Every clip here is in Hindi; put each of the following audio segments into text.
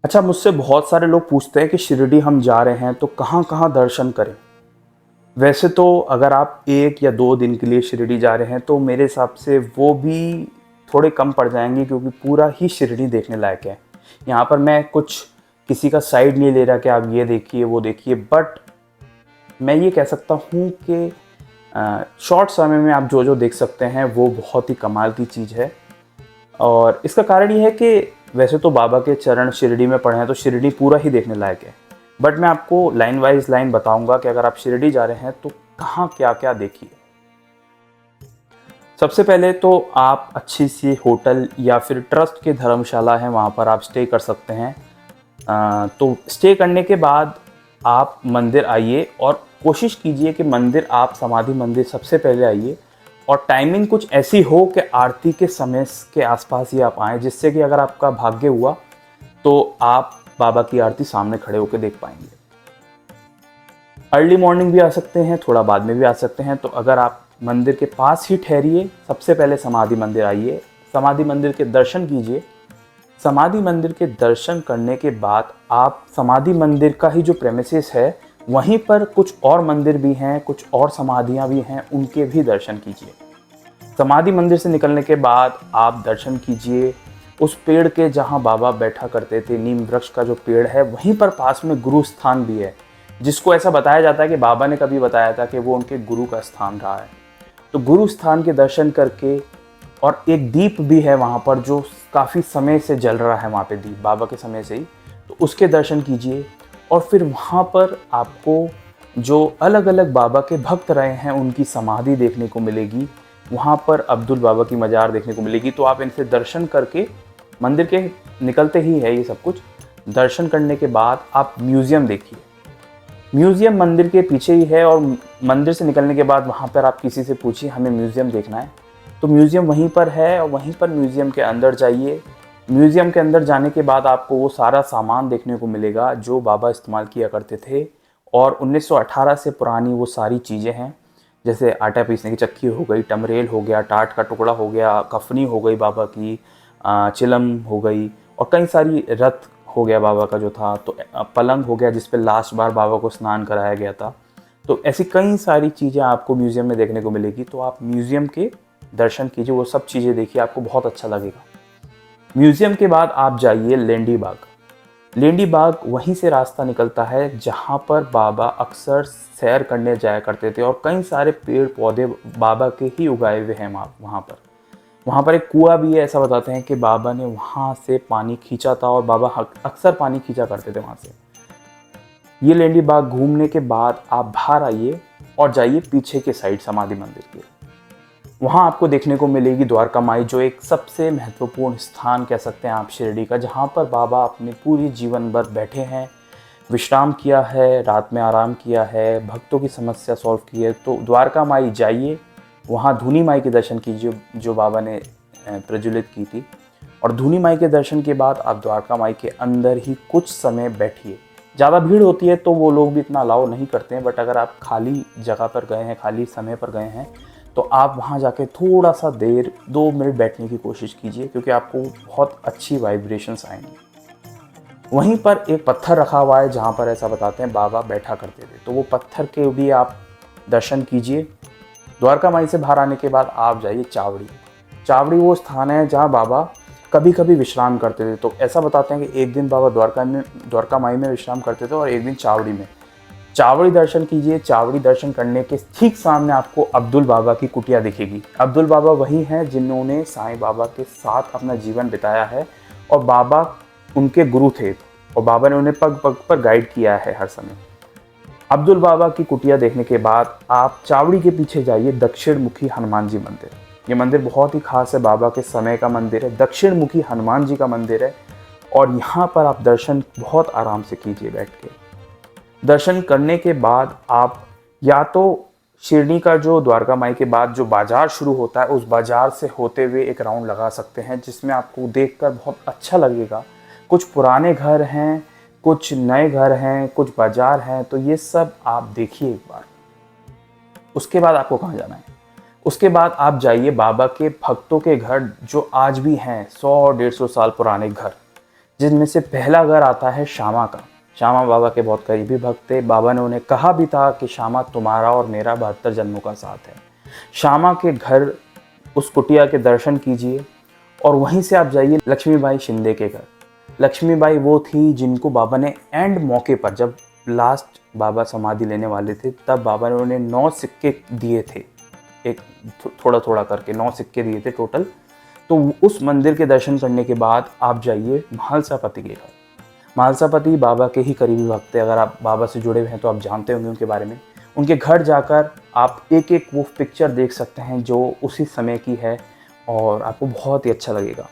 अच्छा, मुझसे बहुत सारे लोग पूछते हैं कि शिरडी हम जा रहे हैं तो कहाँ-कहाँ दर्शन करें? वैसे तो अगर आप 1 या 2 दिन के लिए शिरडी जा रहे हैं तो मेरे हिसाब से वो भी थोड़े कम पड़ जाएँगे, क्योंकि पूरा ही शिरडी देखने लायक है। यहाँ पर मैं कुछ किसी का साइड नहीं ले रहा कि आप ये देखिए, वो देखिए, बट मैं ये कह सकता हूँ कि शॉर्ट समय में आप जो-जो देख सकते हैं वो बहुत ही कमाल की चीज़ है। और इसका कारण ये है कि वैसे तो बाबा के चरण शिरडी में पड़े हैं तो शिरडी पूरा ही देखने लायक है। बट मैं आपको लाइन वाइज लाइन बताऊंगा कि अगर आप शिरडी जा रहे हैं तो कहाँ क्या-क्या देखिए। सबसे पहले तो आप अच्छी सी होटल या फिर ट्रस्ट की धर्मशाला है वहाँ पर आप स्टे कर सकते हैं। तो स्टे करने के बाद आप मंदिर आइए और कोशिश कीजिए कि मंदिर आप समाधि मंदिर सबसे पहले आइए, और टाइमिंग कुछ ऐसी हो कि आरती के समय के आसपास ही आप आएँ, जिससे कि अगर आपका भाग्य हुआ तो आप बाबा की आरती सामने खड़े होकर देख पाएंगे। अर्ली मॉर्निंग भी आ सकते हैं, थोड़ा बाद में भी आ सकते हैं। तो अगर आप मंदिर के पास ही ठहरिए, सबसे पहले समाधि मंदिर आइए, समाधि मंदिर के दर्शन कीजिए। समाधि मंदिर के दर्शन करने के बाद आप समाधि मंदिर का ही जो प्रेमिसेस है वहीं पर कुछ और मंदिर भी हैं, कुछ और समाधियां भी हैं, उनके भी दर्शन कीजिए। समाधि मंदिर से निकलने के बाद आप दर्शन कीजिए उस पेड़ के जहां बाबा बैठा करते थे, नीम वृक्ष का जो पेड़ है वहीं पर पास में गुरु स्थान भी है, जिसको ऐसा बताया जाता है कि बाबा ने कभी बताया था कि वो उनके गुरु का स्थान रहा है। तो गुरु स्थान के दर्शन करके, और एक दीप भी है वहाँ पर जो काफ़ी समय से जल रहा है, वहाँ पे दीप बाबा के समय से ही, तो उसके दर्शन कीजिए। और फिर वहाँ पर आपको जो अलग अलग बाबा के भक्त रहे हैं उनकी समाधि देखने को मिलेगी, वहाँ पर अब्दुल बाबा की मज़ार देखने को मिलेगी। तो आप इनसे दर्शन करके, मंदिर के निकलते ही है ये सब कुछ, दर्शन करने के बाद आप म्यूज़ियम देखिए। म्यूज़ियम मंदिर के पीछे ही है, और मंदिर से निकलने के बाद वहाँ पर आप किसी से पूछिए हमें म्यूज़ियम देखना है, तो म्यूज़ियम वहीं पर है, और वहीं पर म्यूज़ियम के अंदर जाइए। म्यूज़ियम के अंदर जाने के बाद आपको वो सारा सामान देखने को मिलेगा जो बाबा इस्तेमाल किया करते थे, और 1918 से पुरानी वो सारी चीज़ें हैं, जैसे आटा पीसने की चक्की हो गई, टमरेल हो गया, टाट का टुकड़ा हो गया, कफनी हो गई बाबा की, चिलम हो गई, और कई सारी रथ हो गया बाबा का जो था, तो पलंग हो गया जिस पे लास्ट बार बाबा को स्नान कराया गया था। तो ऐसी कई सारी चीज़ें आपको म्यूज़ियम में देखने को मिलेगी। तो आप म्यूज़ियम के दर्शन कीजिए, वो सब चीज़ें देखिए, आपको बहुत अच्छा लगेगा। म्यूज़ियम के बाद आप जाइए लेंडी बाग। लेंडी बाग वहीं से रास्ता निकलता है जहाँ पर बाबा अक्सर सैर करने जाया करते थे, और कई सारे पेड़ पौधे बाबा के ही उगाए हुए हैं वहाँ पर एक कुआं भी है। ऐसा बताते हैं कि बाबा ने वहाँ से पानी खींचा था, और बाबा अक्सर पानी खींचा करते थे वहाँ से। ये लेंडी बाग घूमने के बाद आप बाहर आइए और जाइए पीछे के साइड समाधि मंदिर के। वहाँ आपको देखने को मिलेगी द्वारका माई, जो एक सबसे महत्वपूर्ण स्थान कह सकते हैं आप शिरडी का, जहाँ पर बाबा अपने पूरी जीवन भर बैठे हैं, विश्राम किया है, रात में आराम किया है, भक्तों की समस्या सॉल्व की है। तो द्वारका माई जाइए, वहाँ धूनी माई के दर्शन कीजिए जो बाबा ने प्रज्वलित की थी, और धूनी माई के दर्शन के बाद आप द्वारका माई के अंदर ही कुछ समय बैठिए। ज़्यादा भीड़ होती है तो वो लोग भी इतना अलाउ नहीं करते हैं, बट अगर आप खाली जगह पर गए हैं, खाली समय पर गए हैं, तो आप वहाँ जाके थोड़ा सा देर 2 मिनट बैठने की कोशिश कीजिए, क्योंकि आपको बहुत अच्छी वाइब्रेशंस आएंगी। वहीं पर एक पत्थर रखा हुआ है जहाँ पर ऐसा बताते हैं बाबा बैठा करते थे, तो वो पत्थर के भी आप दर्शन कीजिए। द्वारका माई से बाहर आने के बाद आप जाइए चावड़ी। चावड़ी वो स्थान है जहाँ बाबा कभी कभी विश्राम करते थे। तो ऐसा बताते हैं कि एक दिन बाबा द्वारका माई में विश्राम करते थे, और एक दिन चावड़ी में। चावड़ी दर्शन कीजिए। चावड़ी दर्शन करने के ठीक सामने आपको अब्दुल बाबा की कुटिया दिखेगी। अब्दुल बाबा वही हैं जिन्होंने साईं बाबा के साथ अपना जीवन बिताया है, और बाबा उनके गुरु थे, और बाबा ने उन्हें पग पग पर गाइड किया है हर समय। अब्दुल बाबा की कुटिया देखने के बाद आप चावड़ी के पीछे जाइए दक्षिण मुखी हनुमान जी मंदिर। ये मंदिर बहुत ही खास है, बाबा के समय का मंदिर है, दक्षिण मुखी हनुमान जी का मंदिर है, और यहाँ पर आप दर्शन बहुत आराम से कीजिए बैठ के। दर्शन करने के बाद आप या तो शिरडी का जो द्वारका माई के बाद जो बाजार शुरू होता है, उस बाजार से होते हुए एक राउंड लगा सकते हैं, जिसमें आपको देखकर बहुत अच्छा लगेगा। कुछ पुराने घर हैं, कुछ नए घर हैं, कुछ बाजार हैं, तो ये सब आप देखिए एक बार। उसके बाद आपको कहाँ जाना है? उसके बाद आप जाइए बाबा के भक्तों के घर, जो आज भी हैं, 100-150 साल पुराने घर, जिनमें से पहला घर आता है श्यामा का। श्यामा बाबा के बहुत करीबी भक्त थे। बाबा ने उन्हें कहा भी था कि श्यामा तुम्हारा और मेरा 72 जन्मों का साथ है। श्यामा के घर, उस कुटिया के दर्शन कीजिए और वहीं से आप जाइए लक्ष्मीबाई शिंदे के घर। लक्ष्मीबाई वो थी जिनको बाबा ने एंड मौके पर, जब लास्ट बाबा समाधि लेने वाले थे, तब बाबा ने उन्हें 9 सिक्के दिए थे, एक थोड़ा थोड़ा करके 9 सिक्के दिए थे टोटल। तो उस मंदिर के दर्शन करने के बाद आप जाइए महालसापति के घर। महालसापति बाबा के ही करीबी भक्त थे। अगर आप बाबा से जुड़े हुए हैं तो आप जानते होंगे उनके बारे में। उनके घर जाकर आप एक एक वो पिक्चर देख सकते हैं जो उसी समय की है और आपको बहुत ही अच्छा लगेगा।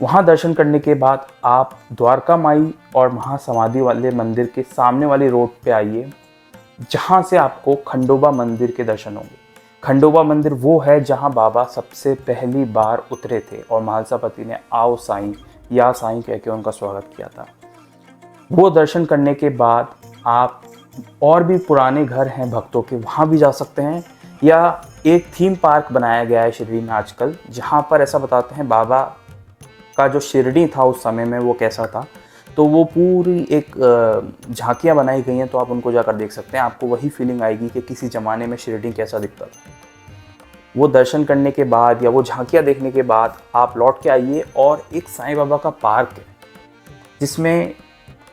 वहाँ दर्शन करने के बाद आप द्वारका माई और महासमाधि वाले मंदिर के सामने वाली रोड पे आइए, जहाँ से आपको खंडोबा मंदिर के दर्शन होंगे। खंडोबा मंदिर वो है जहाँ बाबा सबसे पहली बार उतरे थे और महालसापति ने आओ साईं या साईं कह के उनका स्वागत किया था। वो दर्शन करने के बाद आप और भी पुराने घर हैं भक्तों के, वहाँ भी जा सकते हैं। या एक थीम पार्क बनाया गया है शिरडी में आजकल, जहाँ पर ऐसा बताते हैं बाबा का जो शिरडी था उस समय में वो कैसा था। तो वो पूरी एक झांकियाँ बनाई गई हैं, तो आप उनको जाकर देख सकते हैं। आपको वही फीलिंग आएगी कि किसी ज़माने में शिरडी कैसा दिखता था। वो दर्शन करने के बाद या वो झांकियाँ देखने के बाद आप लौट के आइए और एक साईं बाबा का पार्क है, जिसमें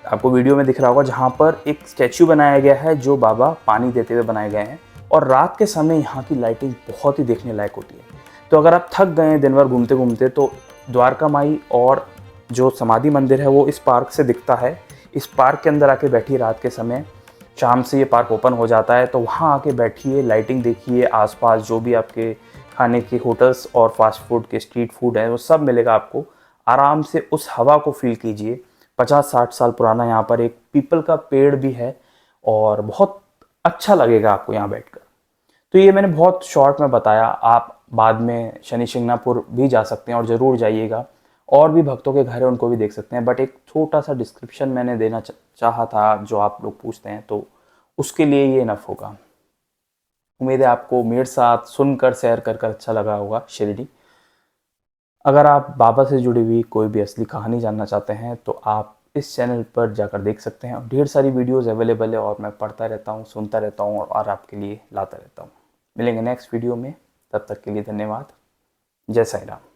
आपको वीडियो में दिख रहा होगा, जहाँ पर एक स्टैचू बनाया गया है जो बाबा पानी देते हुए बनाए गए हैं। और रात के समय यहाँ की लाइटिंग बहुत ही देखने लायक होती है। तो अगर आप थक गए हैं दिन भर घूमते घूमते, तो द्वारका माई और जो समाधि मंदिर है वो इस पार्क से दिखता है। इस पार्क के अंदर आके बैठिए रात के समय, शाम से ये पार्क ओपन हो जाता है, तो वहाँ आके बैठिए, लाइटिंग देखिए, आसपास जो भी आपके खाने के होटल्स और फास्ट फूड के स्ट्रीट फूड है वो सब मिलेगा आपको। आराम से उस हवा को फील कीजिए। 50-60 साल पुराना यहाँ पर एक पीपल का पेड़ भी है और बहुत अच्छा लगेगा आपको यहाँ बैठकर। तो ये मैंने बहुत शॉर्ट में बताया। आप बाद में शनि शिंगणापुर भी जा सकते हैं और ज़रूर जाइएगा। और भी भक्तों के घर है, उनको भी देख सकते हैं। बट एक छोटा सा डिस्क्रिप्शन मैंने देना चाहा था, जो आप लोग पूछते हैं, तो उसके लिए ये इनफ होगा। उम्मीद है आपको मेरे साथ सुनकर शेयर कर अच्छा लगा होगा शिरडी। अगर आप बाबा से जुड़ी हुई कोई भी असली कहानी जानना चाहते हैं तो आप इस चैनल पर जाकर देख सकते हैं। ढेर सारी वीडियोस अवेलेबल है और मैं पढ़ता रहता हूँ, सुनता रहता हूँ और आपके लिए लाता रहता हूँ। मिलेंगे नेक्स्ट वीडियो में, तब तक के लिए धन्यवाद। जय साईं राम।